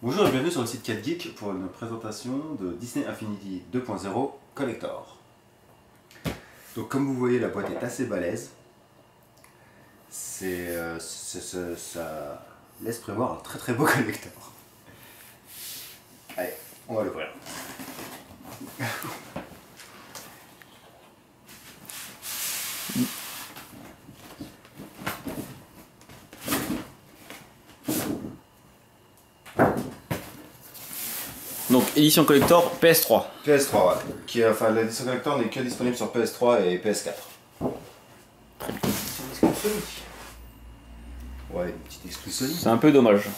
Bonjour et bienvenue sur le site 4 Geek pour une présentation de Disney Infinity 2.0 Collector. Donc comme vous voyez, la boîte est assez balèze. Ça laisse prévoir un très beau collector. Allez, on va l'ouvrir. Donc édition collector PS3. PS3, ouais. Enfin, l'édition collector n'est que disponible sur PS3 et PS4. Très bien. C'est une exclu Sony. Ouais, une petite exclu Sony. C'est un peu dommage.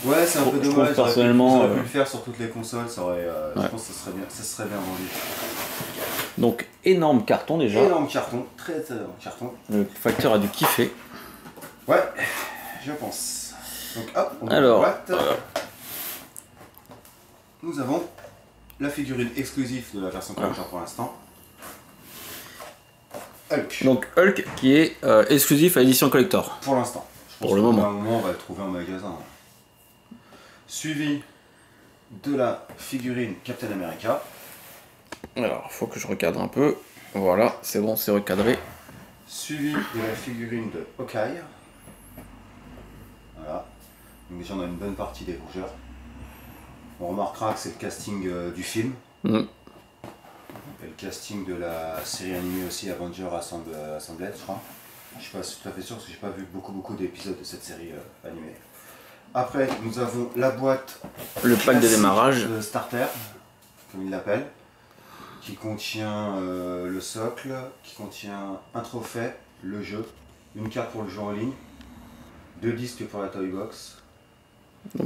Ouais, c'est un peu Je dommage. trouve personnellement, Ils auraient pu le faire sur toutes les consoles, ça aurait, ouais. je pense que ça serait bien vendu. Donc énorme carton déjà. Énorme carton, très énorme carton. Le facteur a dû kiffer. Ouais, je pense. Donc hop, on ouvre Alors, la boîte. Nous avons la figurine exclusive de la version collector pour l'instant. Hulk. Donc Hulk qui est exclusif à édition collector. Pour l'instant. Pour le moment. À un moment, on va le trouver en magasin. Suivi de la figurine Captain America. Alors, il faut que je recadre un peu. Voilà, c'est bon, c'est recadré. Suivi de la figurine de Hawkeye. Voilà. Donc déjà, on a une bonne partie des rougeurs. On remarquera que c'est le casting du film. Et le casting de la série animée aussi, Avengers Assembled, je crois. Je suis pas tout à fait sûr parce que j'ai pas vu beaucoup d'épisodes de cette série animée. Après, nous avons la boîte, le pack de démarrage de starter, comme il l'appelle, qui contient le socle, qui contient un trophée, le jeu, une carte pour le jeu en ligne, 2 disques pour la Toy Box,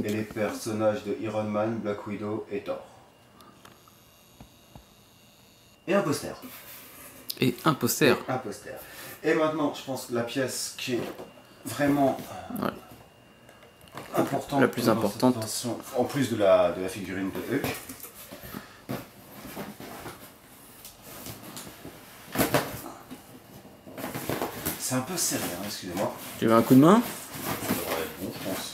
et les personnages de Iron Man, Black Widow et Thor. Et un poster. et un poster. Un poster. Et maintenant, je pense que la pièce qui est vraiment importante, La plus importante. en plus de la figurine de Hulk. C'est un peu serré, hein, excusez-moi. Tu veux un coup de main? Ça devrait être bon, je pense.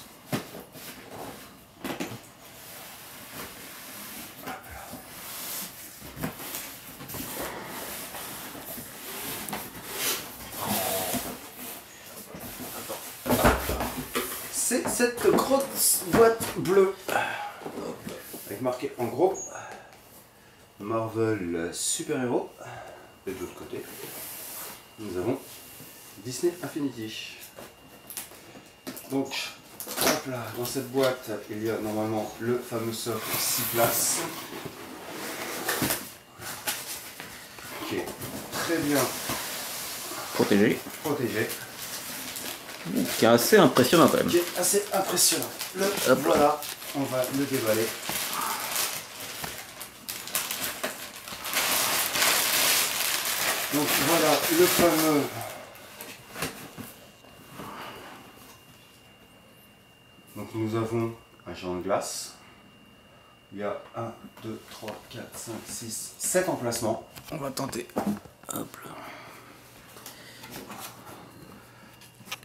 C'est cette grosse boîte bleue avec marqué en gros Marvel Super Héros, et de l'autre côté nous avons Disney Infinity. Donc hop là, dans cette boîte il y a normalement le fameux socle 6 places qui est très bien Protégé. protégé, Qui est assez impressionnant quand même. qui est assez impressionnant. Hop. Voilà, on va le déballer. Donc voilà le fameux donc nous avons un géant de glace. Il y a 1, 2, 3, 4, 5, 6, 7 emplacements. On va tenter. Hop là.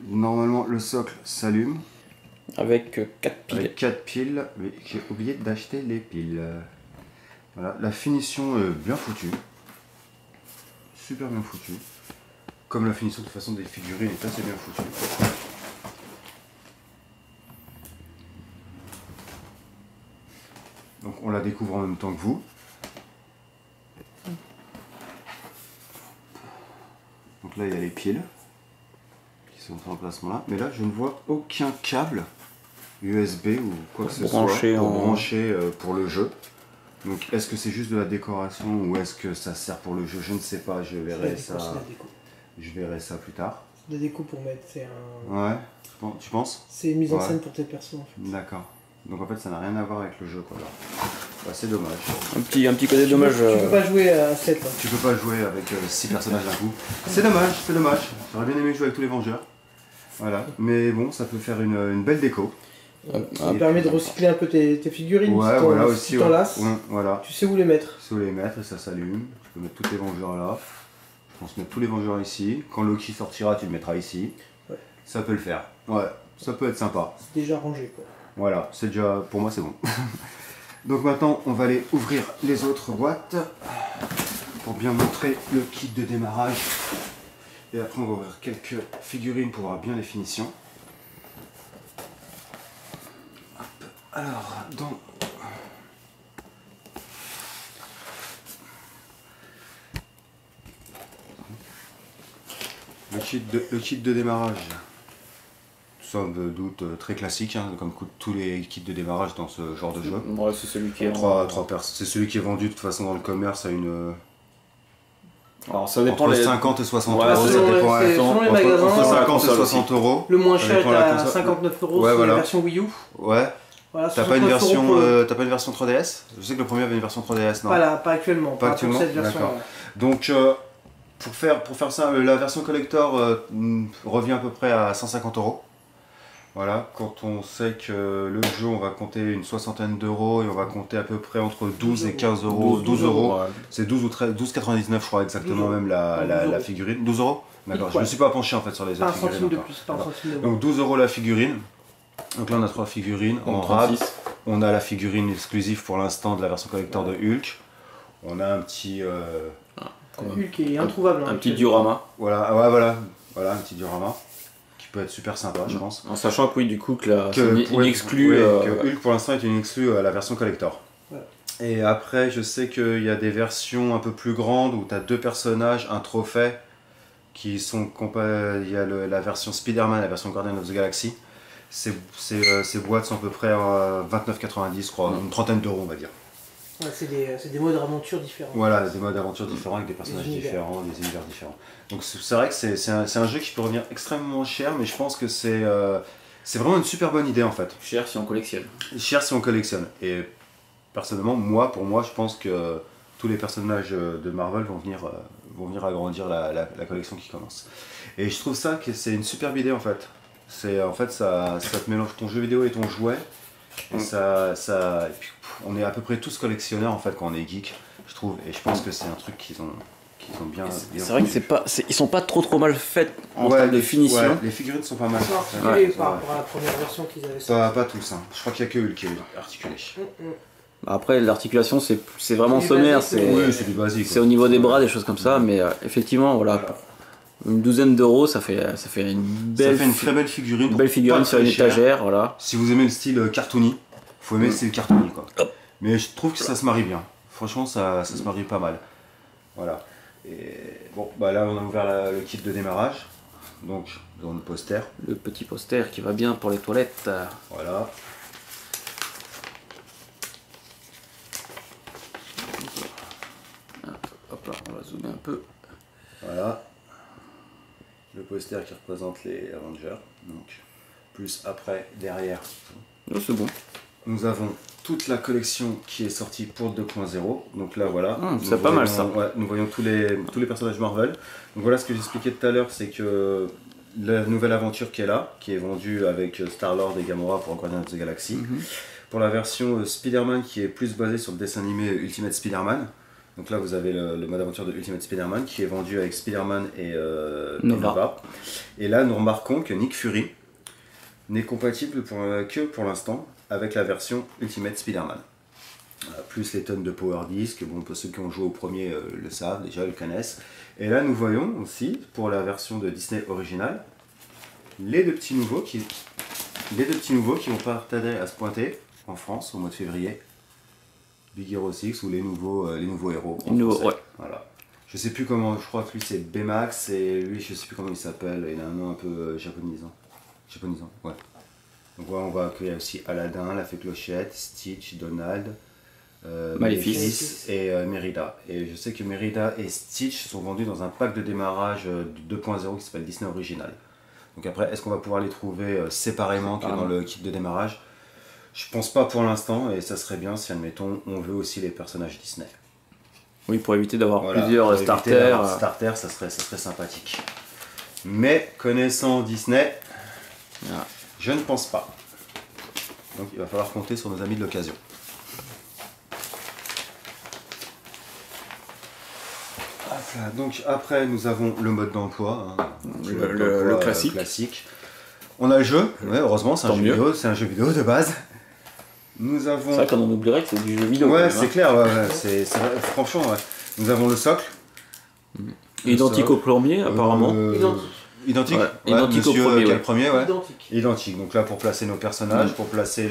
Normalement le socle s'allume Avec 4 piles. avec 4 piles, mais j'ai oublié d'acheter les piles. Voilà, la finition est bien foutue. Super bien foutue. Comme la finition de toute façon des figurines est assez bien foutue. Donc on la découvre en même temps que vous. Donc là il y a les piles qui sont en placement là. Mais là je ne vois aucun câble USB ou quoi que ce soit pour brancher pour le jeu. Donc est-ce que c'est juste de la décoration ou est-ce que ça sert pour le jeu? Je ne sais pas, je verrai ça. Je verrai ça plus tard. C'est de la déco pour mettre, c'est un... Ouais, tu penses? C'est mise en scène pour tes persos en fait. D'accord. Donc en fait ça n'a rien à voir avec le jeu quoi là. Bah, c'est dommage. Un petit côté dommage. Tu peux pas jouer à 7. Hein. Tu peux pas jouer avec 6 personnages d'un coup. C'est dommage, c'est dommage. J'aurais bien aimé jouer avec tous les Vengeurs. Voilà. Mais bon, ça peut faire une belle déco. Ça permet de recycler un peu tes figurines. Ouais, voilà aussi. Tu t'en lasses, voilà. tu sais où les mettre. Tu sais où les mettre et ça s'allume. Tu peux mettre tous les Vengeurs là. Je pense mettre tous les Vengeurs ici. Quand Loki sortira, tu le mettras ici. Ouais. Ça peut le faire. Ouais, ça peut être sympa. C'est déjà rangé quoi. Voilà, c'est déjà, pour moi c'est bon. Donc maintenant on va aller ouvrir les autres boîtes pour bien montrer le kit de démarrage. Et après on va ouvrir quelques figurines pour voir bien les finitions. Hop. Alors, dans... Le kit de démarrage, sans doute très classique, hein, comme tous les kits de démarrage dans ce genre de jeu. Ouais, c'est celui qui est... C'est celui qui est vendu de toute façon dans le commerce à une... Alors ça dépend entre 50 et 60 ouais, euros, ça dépend. Selon les magasins, Entre 50 et 60 euros. Le moins cher est à console. 59 euros, Ouais, c'est voilà. la version Wii U. Ouais. Voilà, T'as pas une 69 version, euros pour t'as pas une version 3DS? Je sais que le premier avait une version 3DS, non? Pas là, pas actuellement. Pas pour actuellement. cette version. D'accord. Donc pour faire ça, la version collector revient à peu près à 150 euros. Voilà, quand on sait que le jeu, on va compter une soixantaine d'euros et on va compter à peu près entre 12 et 15 euros, 12 euros. Ouais. C'est 12 ou 13, 12,99 je crois exactement même la figurine. 12 euros? D'accord, je ne me suis pas penché en fait sur les autres figurines. Pas un centime de plus, pas un centime de moins. Donc 12 euros la figurine. Donc là on a 3 figurines en rab. On a la figurine exclusive pour l'instant de la version collector de Hulk. On a un petit... Hulk est introuvable. Un petit diorama. Voilà, ouais, voilà, un petit diorama. Peut être super sympa, je pense. En sachant que oui, du coup, que c'est une exclue. Que Hulk pour l'instant est une exclue à la version collector. Ouais. Et après, je sais qu'il y a des versions un peu plus grandes où tu as 2 personnages, un trophée, qui sont. Il y a la version Spider-Man, la version Guardian of the Galaxy. Ces boîtes sont à peu près à 29,90, je crois, une trentaine d'euros, on va dire. Ouais, c'est des modes d'aventure différents. Voilà, des modes d'aventure différents avec des personnages différents, des univers différents. Donc c'est vrai que c'est un jeu qui peut revenir extrêmement cher, mais je pense que c'est vraiment une super bonne idée en fait. Cher si on collectionne. Cher si on collectionne. Et personnellement, pour moi, je pense que tous les personnages de Marvel vont venir agrandir la collection qui commence. Et je trouve ça que c'est une superbe idée en fait. Ça te mélange ton jeu vidéo et ton jouet. Et et puis, on est à peu près tous collectionneurs en fait quand on est geek, je trouve, et je pense que c'est un truc qu'ils ont bien. C'est vrai que ils sont pas trop mal faits en termes de finition. Ouais, les figurines sont pas mal. Par rapport à la première version qu'ils avaient sortie. Pas tous, hein. Je crois qu'il y a que Hulk qui est articulé. Après l'articulation c'est vraiment sommaire, oui, c'est du basique. C'est au niveau des bras, des choses comme ça, mais effectivement voilà. Une douzaine d'euros, ça fait une très belle figurine. Une belle figurine sur une étagère, voilà. Si vous aimez le style cartoony, faut aimer le style cartoony quoi. Mais je trouve que ça se marie bien. Franchement, ça se marie pas mal. Voilà. Et bon, bah là on a ouvert le kit de démarrage. Donc, dans le poster. Le petit poster qui va bien pour les toilettes. Voilà. Hop là, on va zoomer un peu. Voilà. Le poster qui représente les Avengers, donc plus après, derrière. Oh, c'est bon. Nous avons toute la collection qui est sortie pour 2.0, donc là voilà. C'est pas mal ça. Ouais, nous voyons tous les personnages Marvel. Donc voilà ce que j'expliquais tout à l'heure, c'est que la nouvelle aventure qui est là, qui est vendue avec Star-Lord et Gamora pour Guardians of the Galaxy. Pour la version Spider-Man qui est plus basée sur le dessin animé Ultimate Spider-Man. Donc là vous avez le mode aventure de Ultimate Spider-Man qui est vendu avec Spider-Man et Nova. Et là nous remarquons que Nick Fury n'est compatible que pour l'instant avec la version Ultimate Spider-Man. Plus les tonnes de Power Disc, bon, ceux qui ont joué au premier le savent déjà, le connaissent. Et là nous voyons aussi pour la version de Disney originale les deux petits nouveaux qui vont tarder à se pointer en France au mois de février. Big Hero 6 ou les nouveaux héros. Ouais. Voilà. Je sais plus comment, je crois que lui c'est Baymax et lui je sais plus comment il s'appelle, il a un nom un peu japonisant. Ouais. Donc voilà, on va accueillir aussi Aladdin, la Fée Clochette, Stitch, Donald, Maléfice et Mérida. Et je sais que Mérida et Stitch sont vendus dans un pack de démarrage 2.0 qui s'appelle Disney Original. Donc après, est-ce qu'on va pouvoir les trouver séparément que dans le kit de démarrage ? Je pense pas pour l'instant, et ça serait bien si, admettons, on veut aussi les personnages Disney. Oui, pour éviter d'avoir plusieurs starters. Starters, ça serait sympathique. Mais, connaissant Disney, je ne pense pas. Donc il va falloir compter sur nos amis de l'occasion. Donc après, nous avons le mode d'emploi. Le classique. On a le jeu, ouais, heureusement, c'est un Tant jeu mieux. vidéo, c'est un jeu vidéo de base. Nous avons... C'est vrai qu'on en oublierait que c'est du jeu vidéo. Ouais, quand même, c'est hein. clair, ouais, vrai, franchement, ouais. Nous avons le socle. Identique au premier, apparemment. Identique. Identique. Ouais, identique au monsieur, premier, quel ouais. premier, ouais. Identique. Identique. Donc là, pour placer nos personnages, pour placer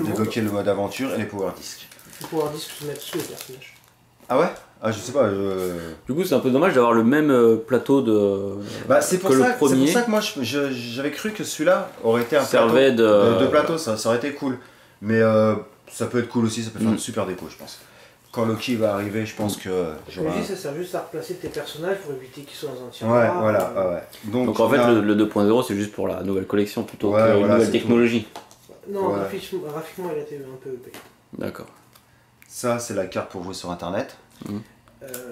débloquer le mode aventure et les power discs. Il faut pouvoir disque se mettre sous les personnages. Ah ouais? Ah, je sais pas. Du coup, c'est un peu dommage d'avoir le même plateau de. Bah, c'est pour, que le c'est premier. pour ça que moi, j'avais cru que celui-là aurait été un servait plateau de plateau, ça aurait été cool. Mais ça peut être cool aussi, ça peut faire une super déco, je pense. Quand Loki va arriver, je pense que j'aurai... ça sert juste à replacer tes personnages pour éviter qu'ils soient dans un tiroir. Ouais, voilà. Ouais. Donc en fait, le 2.0, c'est juste pour la nouvelle collection plutôt que une nouvelle technologie. Non, graphiquement, il a été un peu EP. D'accord. Ça, c'est la carte pour jouer sur internet.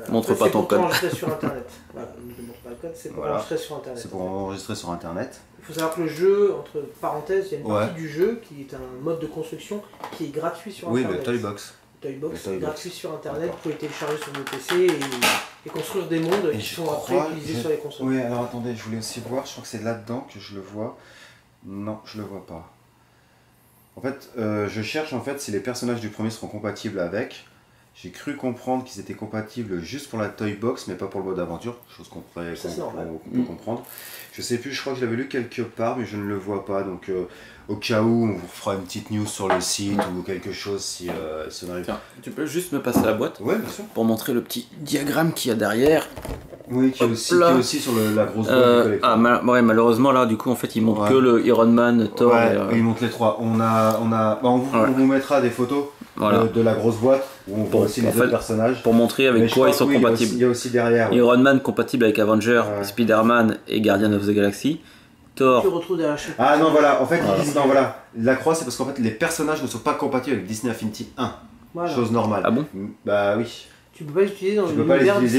Montre pas ton code. C'est pour enregistrer sur internet. Voilà, ne montre pas le code, c'est pour enregistrer sur internet. C'est pour enregistrer sur internet. Il faut savoir que le jeu, entre parenthèses, il y a une partie du jeu qui est un mode de construction qui est gratuit sur internet. Oui, le Toybox. Toybox est gratuit sur internet, vous pouvez le télécharger sur vos PC et construire des mondes qui sont après utilisés sur les consoles. Oui, alors attendez, je voulais aussi voir, je crois que c'est là-dedans que je le vois. Non, je le vois pas. En fait, je cherche en fait si les personnages du premier seront compatibles avec. J'ai cru comprendre qu'ils étaient compatibles juste pour la Toybox, mais pas pour le mode aventure, chose qu'on peut comprendre. Je sais plus, je crois que je l'avais lu quelque part, mais je ne le vois pas. Donc, au cas où, on vous fera une petite news sur le site ou quelque chose si on arrive. Tiens, tu peux juste me passer la boîte bien sûr. Pour montrer le petit diagramme qu'il y a derrière. Oui, qui est aussi sur la grosse boîte de collector. Malheureusement, là, du coup, en fait, il montre que le Iron Man, Thor. Ouais, il montre les trois. On vous mettra des photos. Voilà. De la grosse boîte où on voit aussi les autres personnages pour montrer avec quoi ils sont compatibles. Il y a aussi derrière Iron Man compatible avec Avenger, Spider-Man et Guardian of the Galaxy. Thor. Ah non, voilà, en fait ils disent non, voilà, la croix c'est parce qu'en fait les personnages ne sont pas compatibles avec Disney Infinity 1. Chose normale. Ah bon? Bah oui. Tu peux pas les utiliser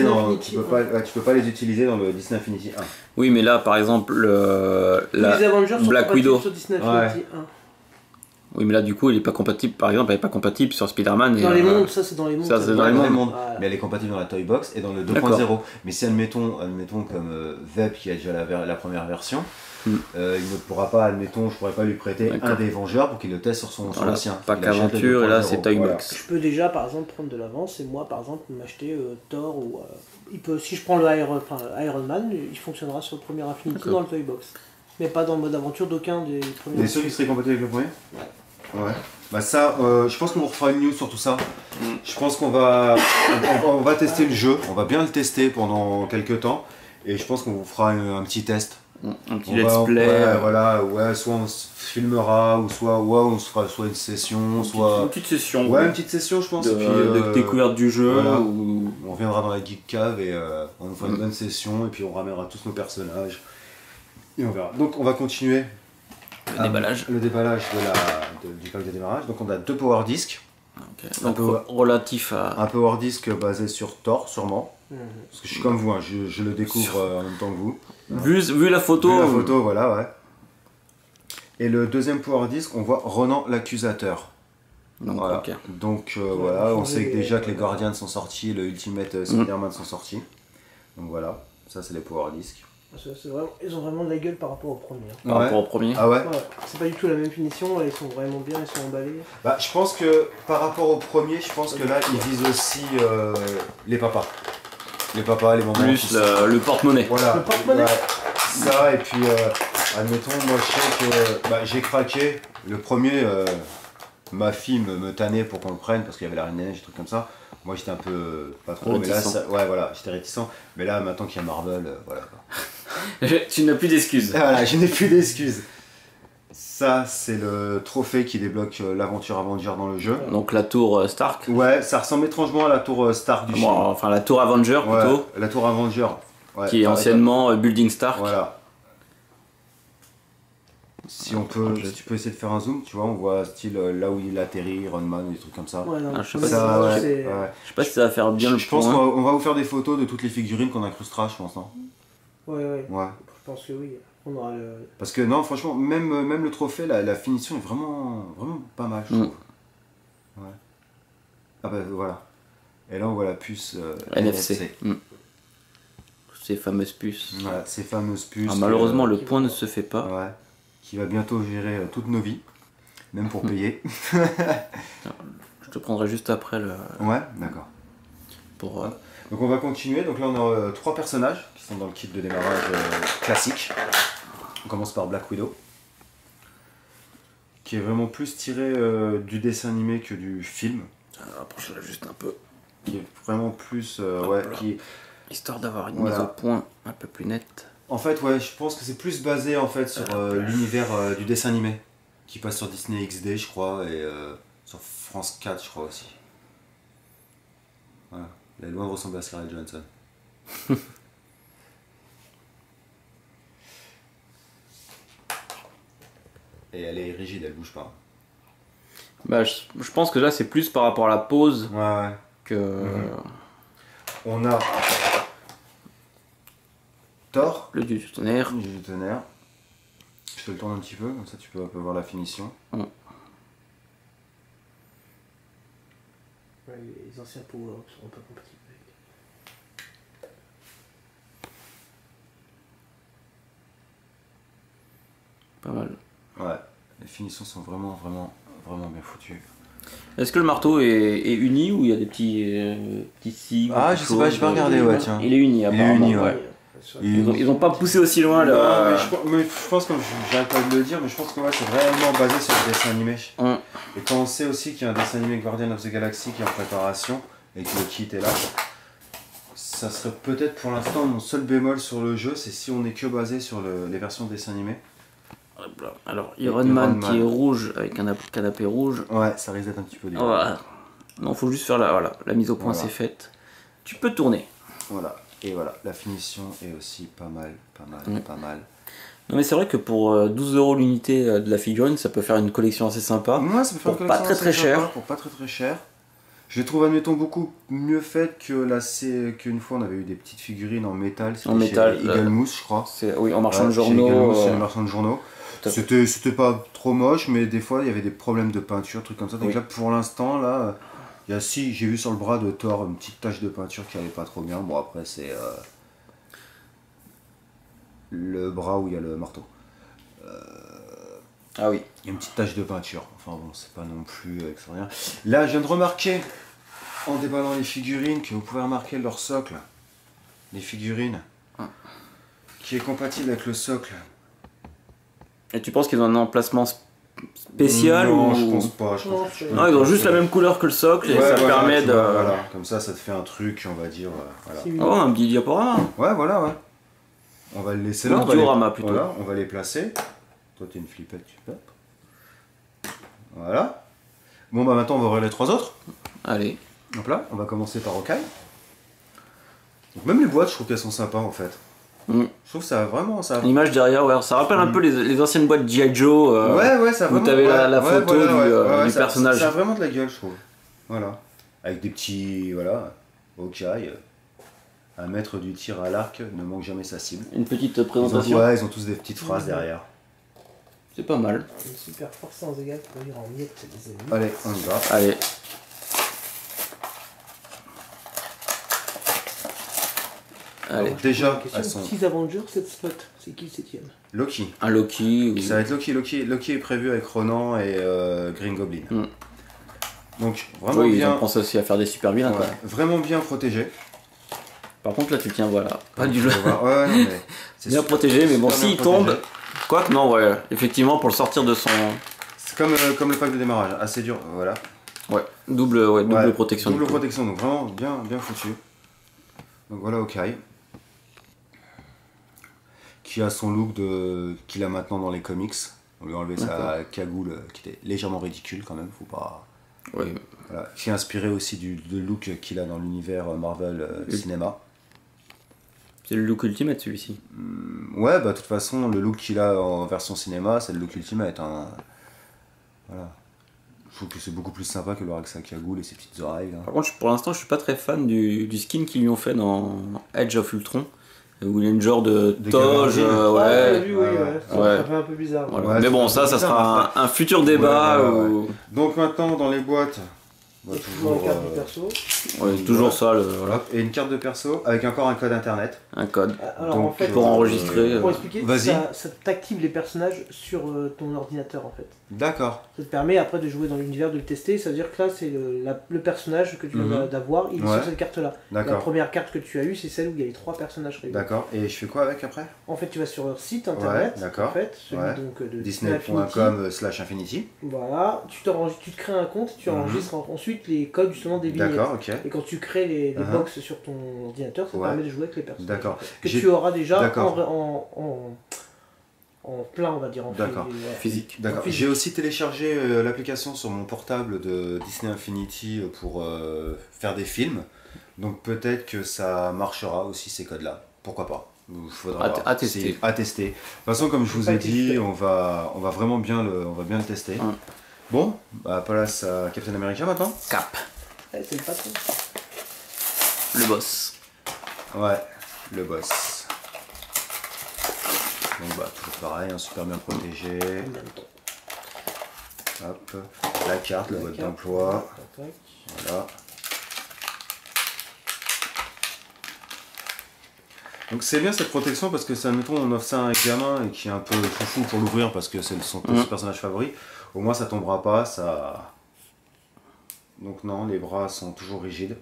dans tu peux pas les utiliser dans le Disney Infinity 1. Oui, mais là par exemple les Avengers Black sont Widow sur Disney Infinity 1. Oui, mais là, du coup, il est pas compatible. Par exemple, elle est pas compatible sur Spider-Man. Dans les mondes, ça c'est dans les mondes. Ça, c'est dans les mondes. Mais elle est compatible dans la Toybox et dans le 2.0. Mais si admettons comme Veb qui a déjà la première version, il ne pourra pas, admettons, je pourrais pas lui prêter un des Vengeurs pour qu'il le teste sur son sien. Pas qu'aventure, et là c'est Toybox. Voilà. Je peux déjà par exemple prendre de l'avance et moi par exemple m'acheter Thor ou. Si je prends le Iron Man, il fonctionnera sur le premier Infinity dans le Toybox. Mais pas dans le mode aventure d'aucun des premiers. Et ceux qui seraient compatibles avec le premier ? Ouais. Bah ça, je pense qu'on vous refera une news sur tout ça. Je pense qu'on va tester le jeu, on va bien le tester pendant quelques temps. Et je pense qu'on vous fera un petit test. Un petit let's play. Soit on se filmera, ou soit on se fera soit une session, une petite session. Ouais, une petite session je pense. De découverte du jeu. Voilà. On reviendra dans la Geek Cave et on nous fera une bonne session et puis on ramènera tous nos personnages. Et on verra. Donc on va continuer le déballage du pack de démarrage. Donc on a 2 power discs. Donc relatif à... Un power disc basé sur Thor sûrement. Parce que je suis comme vous, je le découvre en même temps que vous. Vu la photo. Voilà, ouais. Et le deuxième power disc, on voit Ronan l'accusateur. Donc, voilà. Voilà, on sait que déjà que les Guardians sont sortis, le Ultimate Spider-Man sont sortis. Donc voilà, ça c'est les power discs. Ils ont vraiment de la gueule par rapport au premier. Par rapport au premier. Ah ouais, c'est pas du tout la même finition, ils sont vraiment bien, ils sont emballés. Bah, je pense que par rapport au premier, je pense que là ils visent aussi les papas. Les papas, les mamans. Plus le porte-monnaie. Voilà. Le porte-monnaie. Ça, et puis admettons, moi je sais que j'ai craqué. Le premier, ma fille me tannait pour qu'on le prenne parce qu'il y avait la Reine des Neiges, des trucs comme ça. Moi j'étais un peu pas trop, réticent. Mais là, j'étais réticent. Mais là, maintenant qu'il y a Marvel, voilà. Tu n'as plus d'excuses. Voilà, je n'ai plus d'excuses. Ça, c'est le trophée qui débloque l'aventure Avenger dans le jeu. Donc la tour Stark. Ouais, ça ressemble étrangement à la tour Stark du film. Enfin, la tour Avenger plutôt. La tour Avenger. Ouais, qui est anciennement Building Stark. Voilà. Si tu peux essayer de faire un zoom, tu vois, on voit style là où il atterrit, Iron Man, des trucs comme ça. Ouais, non, je sais pas si ça va faire bien le point. Je pense qu'on va vous faire des photos de toutes les figurines qu'on incrustera, je pense. Non ouais. Je pense que oui. On aura Parce que non, franchement, même le trophée, la finition est vraiment pas mal, je trouve. Ouais. Ah bah voilà. Et là on voit la puce NFC. Ces fameuses puces. Voilà, ces fameuses puces. Malheureusement, le point ne se fait pas. Ouais. qui va bientôt gérer toutes nos vies, même pour payer. Je te prendrai juste après le... Ouais, d'accord. Pour, Donc on va continuer. Donc là on a 3 personnages qui sont dans le kit de démarrage classique. On commence par Black Widow, qui est vraiment plus tiré du dessin animé que du film. Approche-la juste un peu. Qui est vraiment plus... Histoire d'avoir une mise au point un peu plus nette. En fait, ouais, je pense que c'est plus basé en fait sur l'univers du dessin animé, qui passe sur Disney XD, je crois, et sur France 4, je crois aussi. Voilà. Elle est loin de ressembler à Scarlett Johansson. Et elle est rigide, elle bouge pas. Bah, je pense que là c'est plus par rapport à la pose Ouais. que... On a Thor, le dieu du tonnerre. le dieu du tonnerre. Je te le tourne un petit peu, comme ça tu peux un peu voir la finition. Ouais, les anciens power-ups sont un peu compatibles avec. Pas mal. Ouais, les finitions sont vraiment bien foutues. Est-ce que le marteau est uni ou il y a des petits signes? Ah, je sais pas, j'ai pas regardé, ouais, tiens. Il est uni, apparemment. uni, ouais. Ils ont pas poussé aussi loin Non, là. mais je pense, comme j'arrête pas de le dire, mais je pense que ouais, c'est vraiment basé sur le dessin animé. Et quand on sait aussi qu'il y a un dessin animé Guardian of the Galaxy qui est en préparation et que le kit est là, ça serait peut-être pour l'instant mon seul bémol sur le jeu, c'est si on est que basé sur les versions de dessin animé. Alors, Iron Man qui est rouge avec un canapé rouge. Ouais, ça risque d'être un petit peu dur. Voilà. Non, faut juste faire la mise au point, c'est faite. Tu peux tourner. Voilà. Et voilà, la finition est aussi pas mal. Non mais c'est vrai que pour 12 € l'unité de la figurine, ça peut faire une collection assez sympa. Ouais, ça peut faire pour pas très cher. Pour pas très cher. Je les trouve, admettons, beaucoup mieux faites que qu'une fois on avait eu des petites figurines en métal. En métal. Eagle Mousse, je crois. Oui, en marchand de journaux. C'est le marchand de journaux. C'était pas trop moche, mais des fois il y avait des problèmes de peinture, trucs comme ça. Donc là, pour l'instant, là, j'ai vu sur le bras de Thor une petite tache de peinture qui allait pas trop bien. Bon, après, c'est le bras où il y a le marteau. Ah oui. Il y a une petite tache de peinture. Enfin bon, c'est pas non plus extraordinaire. Là, je viens de remarquer, en déballant les figurines, que vous pouvez remarquer leur socle. Les figurines. Qui est compatible avec le socle. Et tu penses qu'ils ont un emplacement spécial non, ou... je pense pas. Non, ils ont juste la même couleur que le socle et ça permet de... Voilà, comme ça te fait un truc, on va dire. Voilà. Oh, un petit diaporama. Ouais, voilà, ouais. On va le laisser là. Un diorama plutôt. Voilà, on va les placer. Toi, t'es une flippette, tu peux. Voilà. Bon, bah maintenant, on va ouvrir les 3 autres. Allez. Donc là, on va commencer par Hawkeye. Donc même les boîtes, je trouve qu'elles sont sympas en fait. Je trouve que ça a vraiment... L'image derrière, ouais, ça rappelle un peu les anciennes boîtes G.I. Joe. Ouais, ça a où t'avais la photo du personnage. Ça a vraiment de la gueule, je trouve. Voilà. Avec des petits... Voilà. Hawkeye. Un maître du tir à l'arc ne manque jamais sa cible. Une petite présentation. Ils ont tous des petites phrases derrière. C'est pas mal. Une super force sans égal pour lire en miettes les ennemis. Allez, on y va. Allez. Alors, déjà, elles sont... 6 Avengers, 7 spots. C'est qui le 7ème? Loki. Un Loki. Oui. Ça va être Loki. Loki est prévu avec Ronan et Green Goblin. Donc, vraiment bien. Ils pensent aussi à faire des super vilains. Ouais, vraiment bien protégé. Par contre, là, tu tiens, voilà. Pas du tout. Ouais, non, mais c'est bien protégé, mais bon, s'il tombe. Quoique, non, ouais. Effectivement, pour le sortir de son. C'est comme le pack de démarrage, assez dur, voilà. Ouais, double protection. Double protection, donc vraiment bien foutu. Donc voilà Hawkeye. Qui a son look qu'il a maintenant dans les comics. On lui a enlevé sa cagoule qui était légèrement ridicule quand même, faut pas... Ouais. Voilà. Qui est inspiré aussi du look qu'il a dans l'univers Marvel cinéma. C'est le look ultimate celui-ci. Ouais, bah de toute façon, le look qu'il a en version cinéma, c'est le look ultimate. Hein. Voilà. Je trouve que c'est beaucoup plus sympa que le avec sa cagoule et ses petites oreilles. Là. Par contre, pour l'instant, je suis pas très fan du skin qu'ils lui ont fait dans Edge of Ultron. Où il y a une genre de toge, ça fait un peu bizarre. Voilà. Mais bon, ça sera un futur débat. Donc maintenant, dans les boîtes, Bah, Et toujours la carte du perso. Ouais, toujours ça, voilà. Hop, et une carte de perso avec encore un code internet. Un code. Alors Donc, en fait, pour enregistrer. pour expliquer, Vas-y. ça t'active les personnages sur ton ordinateur en fait. D'accord. Ça te permet après de jouer dans l'univers, de le tester. Ça veut dire que là, c'est le personnage que tu viens d'avoir, il est Ouais. sur cette carte-là. La D'accord. première carte que tu as eue, c'est celle où il y a les 3 personnages réunis. D'accord. Et je fais quoi avec après? En fait, tu vas sur leur site internet, Ouais, d'accord. en fait, celui Ouais. donc de Disney-Infinity. Disney.com/Infinity. Voilà, tu te crées un compte, tu enregistres ensuite les codes justement des vignettes. D'accord, ok. Et quand tu crées les box sur ton ordinateur, ça te Ouais. permet de jouer avec les personnages. D'accord. Que J'ai- tu auras déjà D'accord. en plein, on va dire. En D'accord. Physique. D'accord. physique. J'ai aussi téléchargé l'application sur mon portable de Disney Infinity pour faire des films. Donc peut-être que ça marchera aussi ces codes-là. Pourquoi pas? Il faudra À voir. tester. C'est à tester. De toute façon, comme je vous Pas ai dit, testé. on va vraiment bien le tester. Ouais. Bon, bah place à Captain America maintenant. Cap. C'est le patron. Le boss. Ouais, le boss. Donc bah toujours pareil, hein, super bien protégé. En même temps. Hop, la carte, le La mode carte. d'emploi. Tac, tac. Voilà. Donc c'est bien cette protection parce que ça, admettons, on offre ça à un gamin et qui est un peu foufou pour l'ouvrir parce que c'est son personnage favori. Au moins ça tombera pas, ça. Donc non, les bras sont toujours rigides.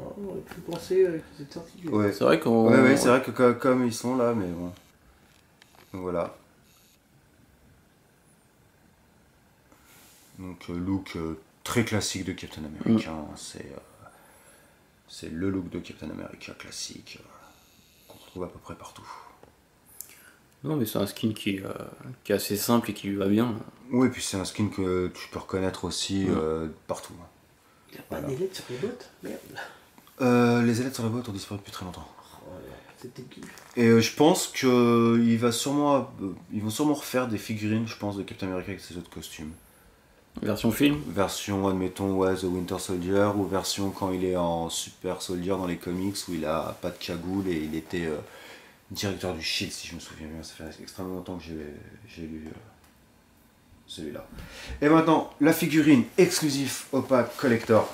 Ah, on aurait pu penser qu'ils étaient articulés. Ouais, C'est vrai qu'on. ouais, c'est vrai que comme ils sont là, mais bon. Donc voilà. Donc look très classique de Captain America. C'est le look de Captain America classique qu'on retrouve à peu près partout. Non, mais c'est un skin qui est assez simple et qui lui va bien. Oui, et puis c'est un skin que tu peux reconnaître aussi partout. Il n'y a pas d'ailettes sur les bottes. Merde. Les ailettes sur les bottes ont disparu depuis très longtemps. Oh, c'était qui? Et je pense que ils vont sûrement refaire des figurines, je pense, de Captain America avec ses autres costumes. Version film. Version, admettons, ouais, The Winter Soldier, ou version quand il est en Super Soldier dans les comics, où il a pas de cagoule et il était directeur du SHIELD, si je me souviens bien. Ça fait extrêmement longtemps que j'ai lu celui-là. Et maintenant, la figurine exclusive opaque collector.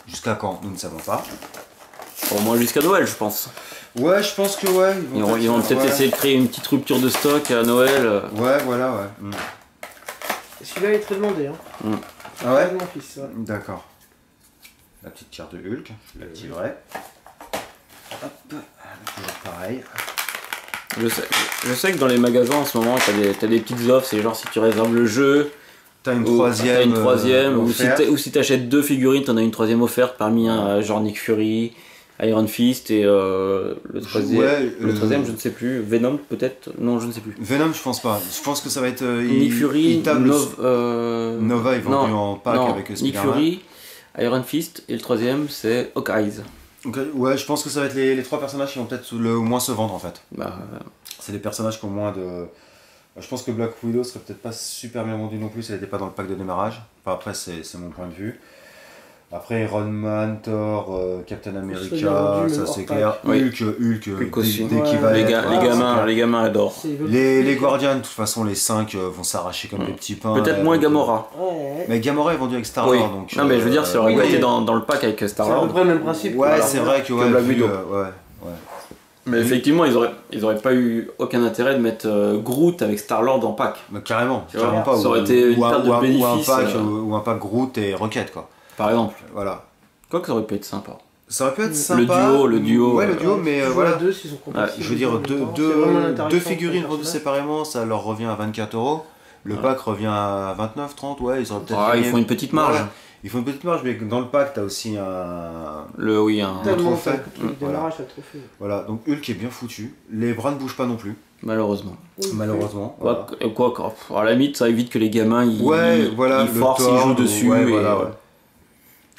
Jusqu'à quand, nous ne savons pas. Au moins jusqu'à Noël, je pense. Ouais, je pense que ouais. Ils vont peut-être essayer de créer une petite rupture de stock à Noël. Ouais, voilà, ouais. Mm. Celui-là est très demandé. Hein. Ah ouais, Mon fils, ouais. d'accord. La petite carte de Hulk, je l'activerai. Hop, toujours pareil. Je sais que dans les magasins en ce moment, t'as des petites offres, c'est genre si tu réserves le jeu, T'as une ou troisième, ou si t'achètes 2 figurines, t'en as une troisième offerte parmi un genre Nick Fury, Iron Fist et le troisième, ouais, le troisième je ne sais plus, Venom peut-être, non je ne sais plus. Venom, je pense pas. Je pense que ça va être. Nick Fury, Nova, ils vendu en pack avec Nick Spider-Man. Fury, Iron Fist et le troisième c'est Hawkeye. Donc, ouais, je pense que ça va être les 3 personnages qui vont peut-être le moins se vendre en fait. Bah, C'est les personnages qui ont moins de. Je pense que Black Widow serait peut-être pas super bien vendu non plus si elle n'était pas dans le pack de démarrage. Enfin, après, c'est mon point de vue. Après, Iron Man, Thor, Captain America, vendu, ça même c'est hors clair. pack. Oui. Hulk, aussi. dès qu'il va les, être- les gamins adorent. Les Guardians, de toute façon, les 5 vont s'arracher comme des petits pains. Peut-être moins donc, Gamora. Ouais. Mais Gamora est vendu avec Star-Lord. Oui. Donc, Non mais je veux dire, ça aurait oui, pas oui. été dans le pack avec C'est à peu Star-Lord. près le même principe. Ouais, Alors, c'est vrai que ouais, Black vu, Widow. ouais. Mais effectivement, ils auraient pas eu aucun intérêt de mettre Groot avec Star-Lord en pack. Mais carrément, Tu vois, carrément pas. ça aurait été une perte de bénéfice, ou un pack Groot et Rocket, quoi. Par exemple. Voilà. Quoi que ça aurait pu être sympa. Ça aurait pu être sympa. Le duo. Ouais, le duo, mais voilà. Deux, s'ils sont compatibles, Je veux dire, en même temps, c'est vraiment l'interaction deux entre les figurines vendues personnages. séparément, ça leur revient à 24€. Le pack revient à 29, 30, ouais, ils auraient peut-être. Ah, ils gagné. font une petite marge. Ouais, ils font une petite marge, mais dans le pack, t'as aussi un. Tellement trophée. ça que le Voilà. démarrage, ça te refait. Voilà, donc Hulk est bien foutu. Les bras ne bougent pas non plus, Malheureusement. malheureusement. Voilà. À la limite, ça évite que les gamins ils voilà, le forcent, ils Thor, jouent dessus. ouais, et, voilà, ouais.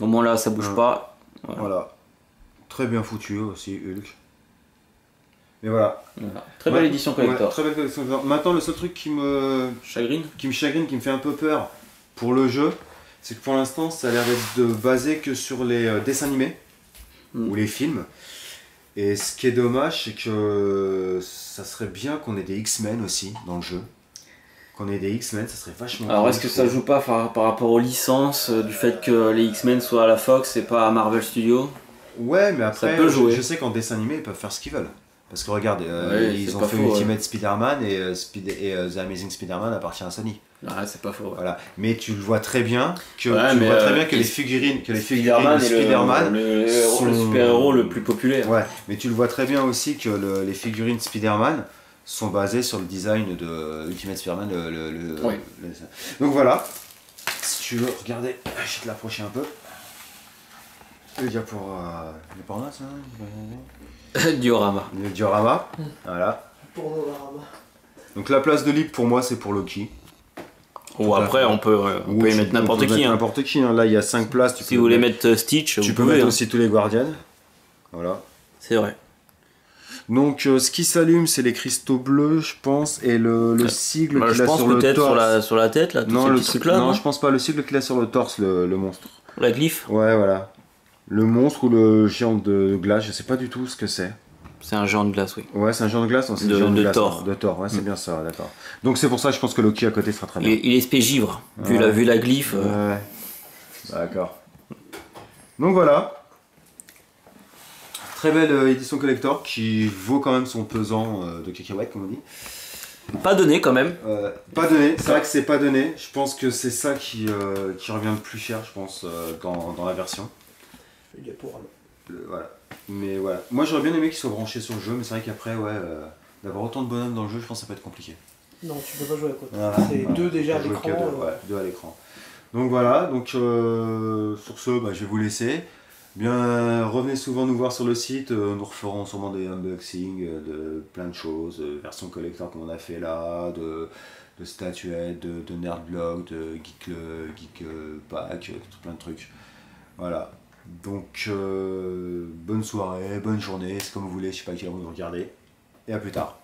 Au moins là, ça bouge pas. Voilà. Très bien foutu aussi, Hulk. Et voilà. Voilà. Très belle édition collector. Ouais, très belle collection. Maintenant, le seul truc qui me Chagrine. chagrine, qui me fait un peu peur pour le jeu, c'est que pour l'instant, ça a l'air d'être basé que sur les dessins animés ou les films. Et ce qui est dommage, c'est que ça serait bien qu'on ait des X-Men aussi dans le jeu. qu'on ait des X-Men, ça serait vachement Alors cool, est-ce que je ça trouve. joue pas par rapport aux licences, du fait que les X-Men soient à la Fox et pas à Marvel Studios? Ouais, mais après, peut jouer. je sais qu'en dessin animé, ils peuvent faire ce qu'ils veulent. Parce que regarde, Ouais, ils c'est ont pas fait faux, Ultimate Spider-Man et, The Amazing Spider-Man appartient à Sony. Ah, c'est pas faux. Ouais. Voilà. Mais tu le vois très bien que, Ouais, les figurines, de Spider-Man est Spider-Man le sont... super-héros le plus populaire. Ouais, mais tu le vois très bien aussi que les figurines Spider-Man sont basées sur le design de Ultimate Spider-Man. Ouais. Donc voilà. Si tu veux regarder, je vais te l'approcher un peu. Déjà pour le porno, ça. Diorama. Le diorama. Voilà. Pour Novarama. Donc la place de libre pour moi c'est pour Loki. Ou après on peut y mettre n'importe qui. Hein. N'importe qui. Hein. Là il y a 5 places. Si vous voulez mettre Stitch, tu vous peux pouvez, mettre hein. aussi tous les Guardians. Voilà. C'est vrai. Donc ce qui s'allume c'est les cristaux bleus je pense et le sigle Bah, qu'il je a pense sur le peut-être torse. sur la tête là, tous Non, ces le petits trucs là. non, je pense pas. Le sigle qu'il a sur le torse, le monstre. La glyphe. Ouais, voilà. Le monstre ou le géant de glace, je sais pas du tout ce que c'est. C'est un géant de glace, oui. Ouais, c'est un géant de glace, non, c'est De- un géant de de glace. Thor. Hein, de Thor, ouais, c'est bien ça, d'accord. Donc c'est pour ça que je pense que Loki à côté sera très bien. Il est espèce givre. Vu Ouais. la glyphe. Ouais. D'accord. Donc voilà. Très belle édition collector qui vaut quand même son pesant de cacahuètes, comme on dit. Pas donné quand même. Pas donné, c'est vrai que c'est pas donné. Je pense que c'est ça qui revient le plus cher, je pense, dans la version. Le diaporama. Voilà. Mais voilà. Moi j'aurais bien aimé qu'il soit branché sur le jeu, mais c'est vrai qu'après, ouais, d'avoir autant de bonhommes dans le jeu, je pense que ça peut être compliqué. Non, tu peux pas jouer à côté. Voilà. C'est Voilà. deux déjà à Faut jouer l'écran. que deux, ouais, deux à l'écran. Donc voilà, donc sur ce, je vais vous laisser. Bien, revenez souvent nous voir sur le site, nous referons sûrement des unboxings de plein de choses, versions collector comme on a fait là, de statuettes, de Nerdblog, de Geek Pack, plein de trucs. Voilà. Donc bonne soirée, bonne journée, c'est comme vous voulez, je sais pas à quelle heure vous regardez. Et à plus tard.